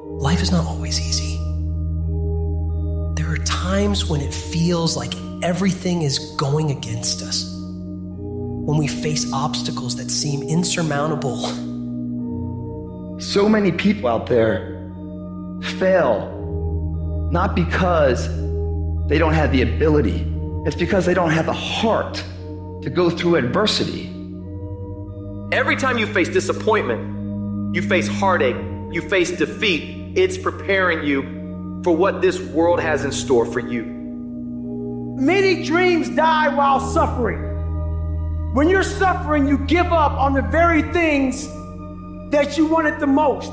life is not always easy. There are times when it feels like everything is going against us, when we face obstacles that seem insurmountable. So many people out there fail, not because they don't have the ability, it's because they don't have the heart to go through adversity. Every time you face disappointment, you face heartache, you face defeat, it's preparing you for what this world has in store for you. Many dreams die while suffering. When you're suffering, you give up on the very things that you wanted the most.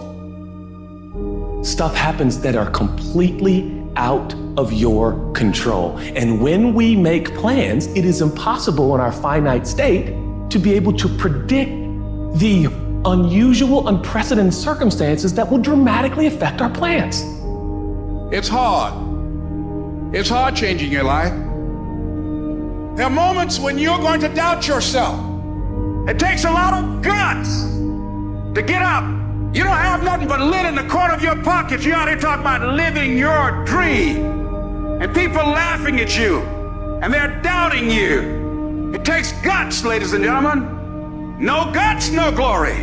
Stuff happens that are completely out of your control. And when we make plans, it is impossible in our finite state to be able to predict the unusual, unprecedented circumstances that will dramatically affect our plans. It's hard. It's hard changing your life. There are moments when you're going to doubt yourself. It takes a lot of guts to get up. You don't have nothing but lint in the corner of your pocket. You out here talking about living your dream. And people laughing at you. And they're doubting you. It takes guts, ladies and gentlemen. No guts, no glory.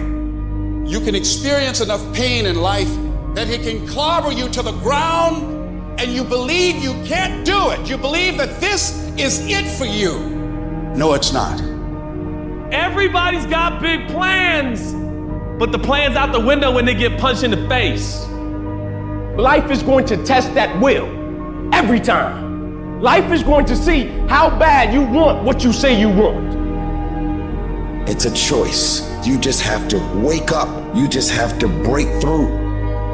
You can experience enough pain in life that it can clobber you to the ground, and you believe you can't do it. You believe that this is it for you. No, it's not. Everybody's got big plans, but the plan's out the window when they get punched in the face. Life is going to test that will every time. Life is going to see how bad you want what you say you want. It's a choice. You just have to wake up. You just have to break through.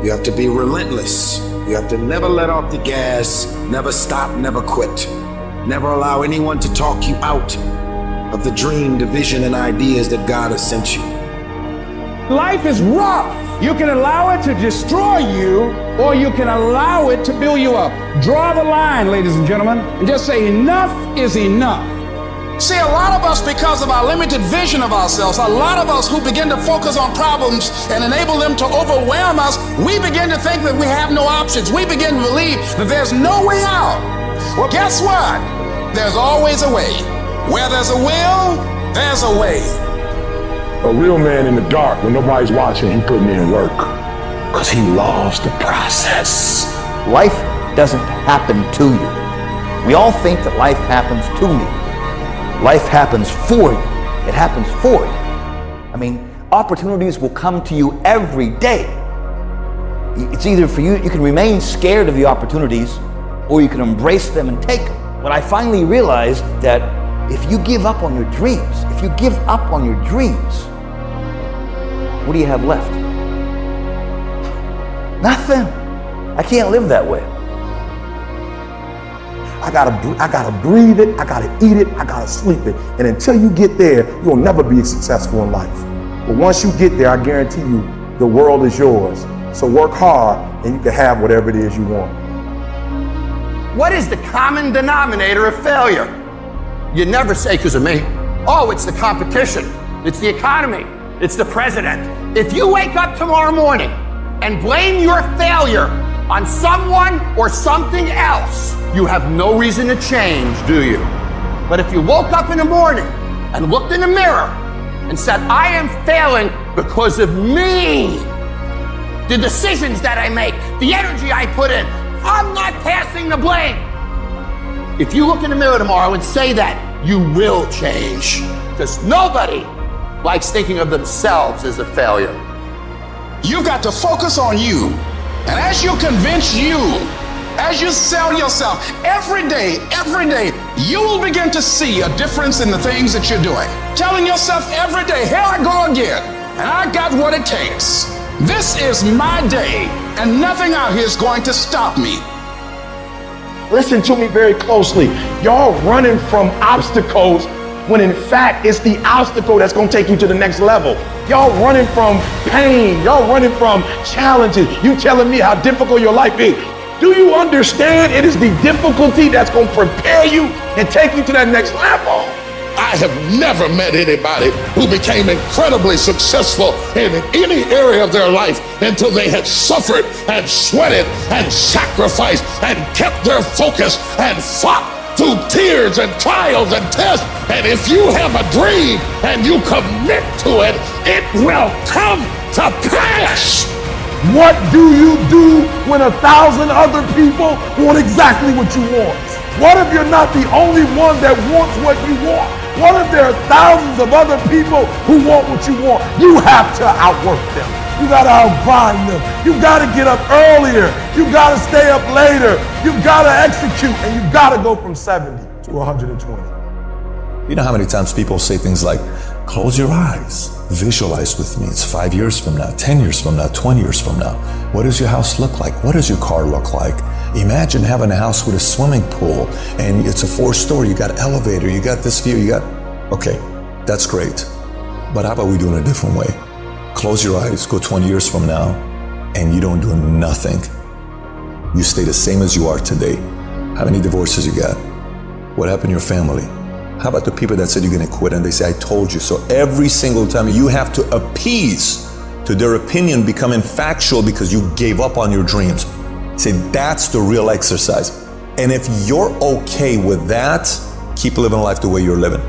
You have to be relentless. You have to never let off the gas, never stop, never quit. Never allow anyone to talk you out of the dream, the vision, and ideas that God has sent you. Life is rough. You can allow it to destroy you, or you can allow it to build you up. Draw the line, ladies and gentlemen, and just say enough is enough. See, a lot of us, because of our limited vision of ourselves, a lot of us who begin to focus on problems and enable them to overwhelm us, we begin to think that we have no options. We begin to believe that there's no way out. Well, guess what? There's always a way. Where there's a will, there's a way. A real man in the dark, when nobody's watching, he putting in work, because he loves the process. Life doesn't happen to you. We all think that life happens to me. Life happens for you. It happens for you. I mean, opportunities will come to you every day. It's either for you, you can remain scared of the opportunities, or you can embrace them and take them. When I finally realized that if you give up on your dreams, what do you have left? Nothing. I can't live that way. I gotta breathe it, I gotta eat it, I gotta sleep it. And until you get there, you'll never be successful in life. But once you get there, I guarantee you, the world is yours. So work hard and you can have whatever it is you want. What is the common denominator of failure? You never say because of me. Oh, it's the competition. It's the economy. It's the president. If you wake up tomorrow morning and blame your failure on someone or something else, you have no reason to change, do you? But if you woke up in the morning and looked in the mirror and said, I am failing because of me, the decisions that I make, the energy I put in, I'm not passing the blame. If you look in the mirror tomorrow and say that, you will change, because nobody likes thinking of themselves as a failure. You've got to focus on you. And as you convince you, as you sell yourself, every day, you will begin to see a difference in the things that you're doing. Telling yourself every day, here I go again, and I got what it takes. This is my day, and nothing out here is going to stop me. Listen to me very closely. Y'all running from obstacles when in fact it's the obstacle that's gonna take you to the next level. Y'all running from pain, y'all running from challenges. You telling me how difficult your life is. Do you understand it is the difficulty that's gonna prepare you and take you to that next level? I have never met anybody who became incredibly successful in any area of their life until they had suffered and sweated and sacrificed and kept their focus and fought through tears and trials and tests. And if you have a dream and you commit to it, it will come to pass. What do you do when 1,000 other people want exactly what you want? What if you're not the only one that wants what you want? What if there are thousands of other people who want what you want? You have to outwork them. You gotta outgrind them. You gotta get up earlier. You gotta stay up later. You gotta execute, and you gotta go from 70 to 120. You know how many times people say things like, close your eyes, visualize with me. It's 5 years from now, 10 years from now, 20 years from now. What does your house look like? What does your car look like? Imagine having a house with a swimming pool and it's a 4-story, you got an elevator, you got this view, okay, that's great. But how about we do it a different way? Close your eyes, go 20 years from now, and you don't do nothing. You stay the same as you are today. How many divorces you got? What happened to your family? How about the people that said you're gonna quit and they say, I told you so? Every single time you have to appease to their opinion becoming factual because you gave up on your dreams. Say, that's the real exercise. And if you're okay with that, keep living life the way you're living.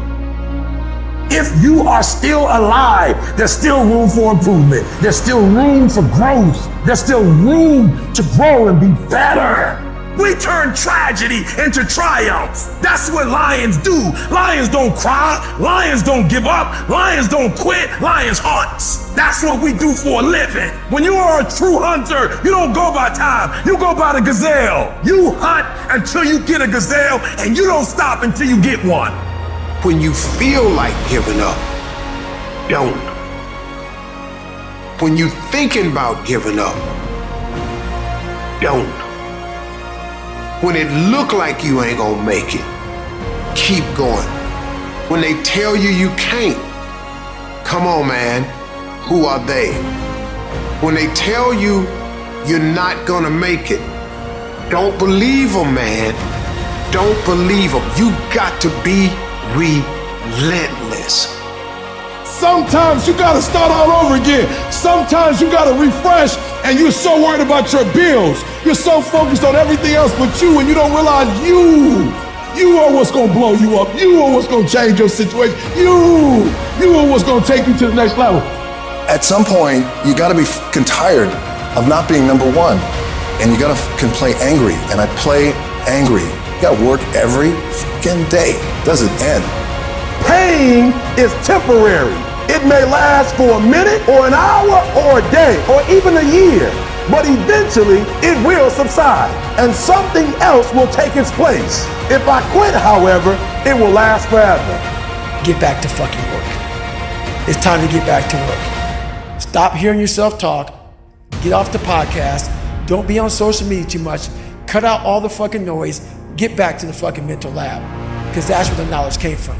If you are still alive, there's still room for improvement. There's still room for growth. There's still room to grow and be better. We turn tragedy into triumph. That's what lions do. Lions don't cry. Lions don't give up. Lions don't quit. Lions hunt. That's what we do for a living. When you are a true hunter, you don't go by time. You go by the gazelle. You hunt until you get a gazelle, and you don't stop until you get one. When you feel like giving up, don't. When you thinking about giving up, don't. When it look like you ain't gonna make it, keep going. When they tell you you can't, come on, man, who are they? When they tell you you're not gonna make it, don't believe them, man. Don't believe them. You got to be relentless. Sometimes you gotta start all over again. Sometimes you gotta refresh, and you're so worried about your bills. You're so focused on everything else but you, and you don't realize you are what's gonna blow you up. You are what's gonna change your situation. You are what's gonna take you to the next level. At some point, you gotta be fucking tired of not being number one. And you gotta fucking play angry. And I play angry. You gotta work every fucking day. Doesn't end. Pain is temporary. It may last for a minute or an hour or a day or even a year, but eventually it will subside and something else will take its place. If I quit, however, it will last forever. Get back to fucking work. It's time to get back to work. Stop hearing yourself talk. Get off the podcast. Don't be on social media too much. Cut out all the fucking noise. Get back to the fucking mental lab, because that's where the knowledge came from.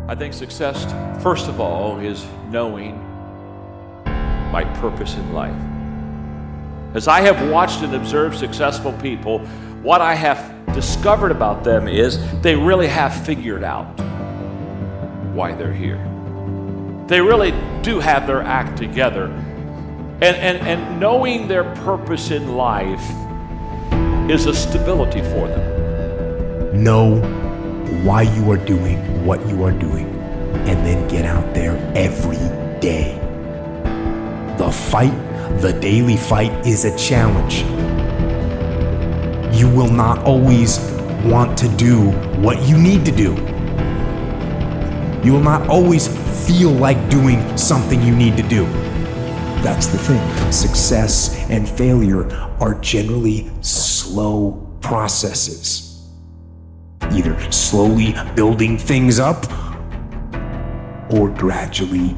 I think success, first of all, is knowing my purpose in life. As I have watched and observed successful people, what I have discovered about them is they really have figured out why they're here. They really do have their act together. And knowing their purpose in life is a stability for them. Know why you are doing what you are doing, and then get out there every day. The fight, the daily fight, is a challenge. You will not always want to do what you need to do. You will not always feel like doing something you need to do. That's the thing. Success and failure are generally slow processes. Either slowly building things up or gradually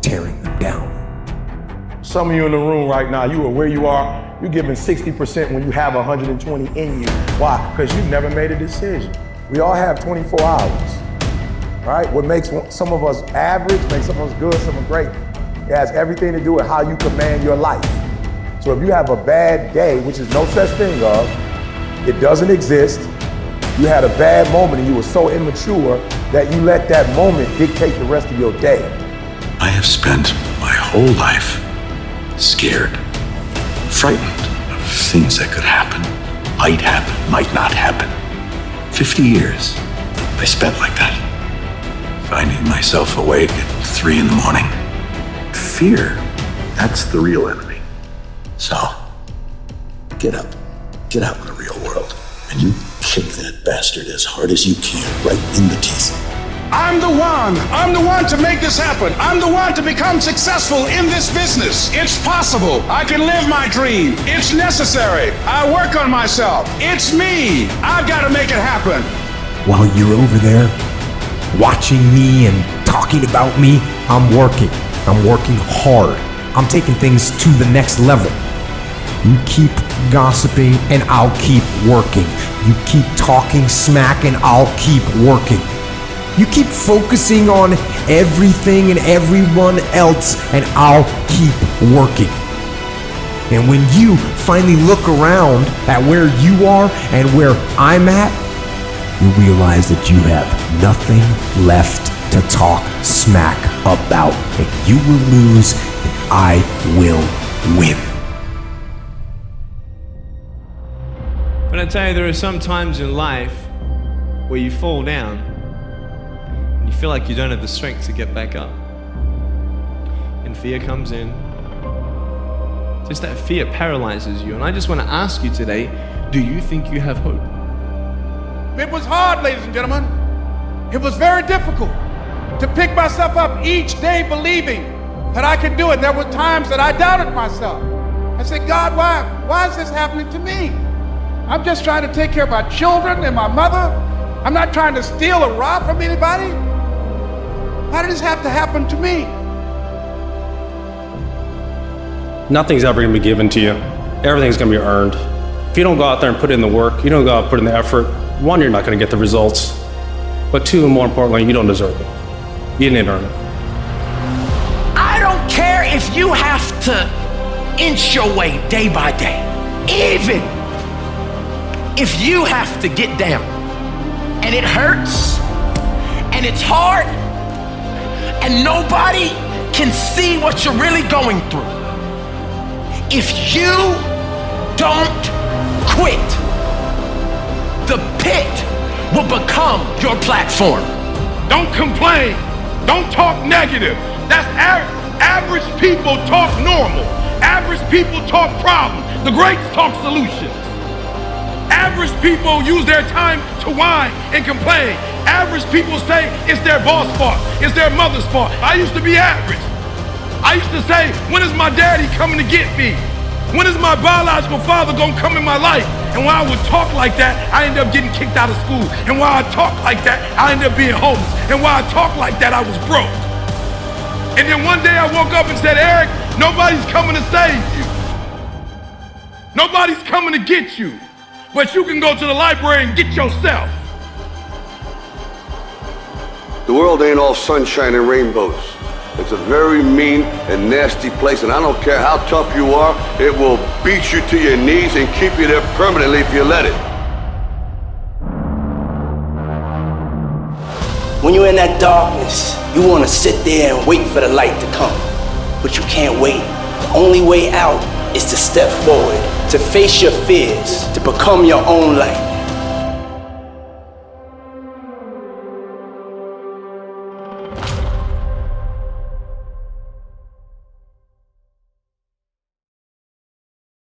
tearing them down. Some of you in the room right now, you are where you are, you're giving 60% when you have 120 in you. Why? Because you've never made a decision. We all have 24 hours, right? What makes some of us average, makes some of us good, some of us great. It has everything to do with how you command your life. So if you have a bad day, which is no such thing of, It doesn't exist. You had a bad moment and you were so immature that you let that moment dictate the rest of your day. I have spent my whole life scared, frightened of things that could happen, might happen, might not happen. 50 years I spent like that, finding myself awake at 3 in the morning. Fear, that's the real enemy. So, get up, get out in the real world, and you kick that bastard as hard as you can, right in the teeth. I'm the one to make this happen. I'm the one to become successful in this business. It's possible. I can live my dream. It's necessary. I work on myself. It's me. I've got to make it happen. While you're over there watching me and talking about me, I'm working. I'm working hard. I'm taking things to the next level. You keep gossiping and I'll keep working. You keep talking smack and I'll keep working. You keep focusing on everything and everyone else and I'll keep working. And when you finally look around at where you are and where I'm at, you realize that you have nothing left to talk smack about. And you will lose and I will win. But I tell you, there are some times in life where you fall down and you feel like you don't have the strength to get back up. And fear comes in. Just that fear paralyzes you. And I just want to ask you today, do you think you have hope? It was hard, ladies and gentlemen. It was very difficult to pick myself up each day believing that I could do it. There were times that I doubted myself. I said, God, why is this happening to me? I'm just trying to take care of my children and my mother. I'm not trying to steal or rob from anybody. Why did this have to happen to me? Nothing's ever gonna be given to you. Everything's gonna be earned. If you don't go out there and put in the work, you don't go out and put in the effort, one, you're not gonna get the results. But two, and more importantly, you don't deserve it. You didn't earn it. I don't care if you have to inch your way day by day. Even if you have to get down and it hurts and it's hard and nobody can see what you're really going through. If you don't quit, the pit will become your platform. Don't complain. Don't talk negative. That's average people talk normal. Average people talk problems. The greats talk solutions. Average people use their time to whine and complain. Average people say it's their boss' fault, it's their mother's fault. I used to be average. I used to say, when is my daddy coming to get me? When is my biological father gonna come in my life? And when I would talk like that, I ended up getting kicked out of school. And while I talked like that, I ended up being homeless. And while I talked like that, I was broke. And then one day I woke up and said, Eric, nobody's coming to save you. Nobody's coming to get you. But you can go to the library and get yourself. The world ain't all sunshine and rainbows. It's a very mean and nasty place, and I don't care how tough you are, it will beat you to your knees and keep you there permanently if you let it. When you're in that darkness, you want to sit there and wait for the light to come. But you can't wait. The only way out is to step forward, to face your fears, to become your own light.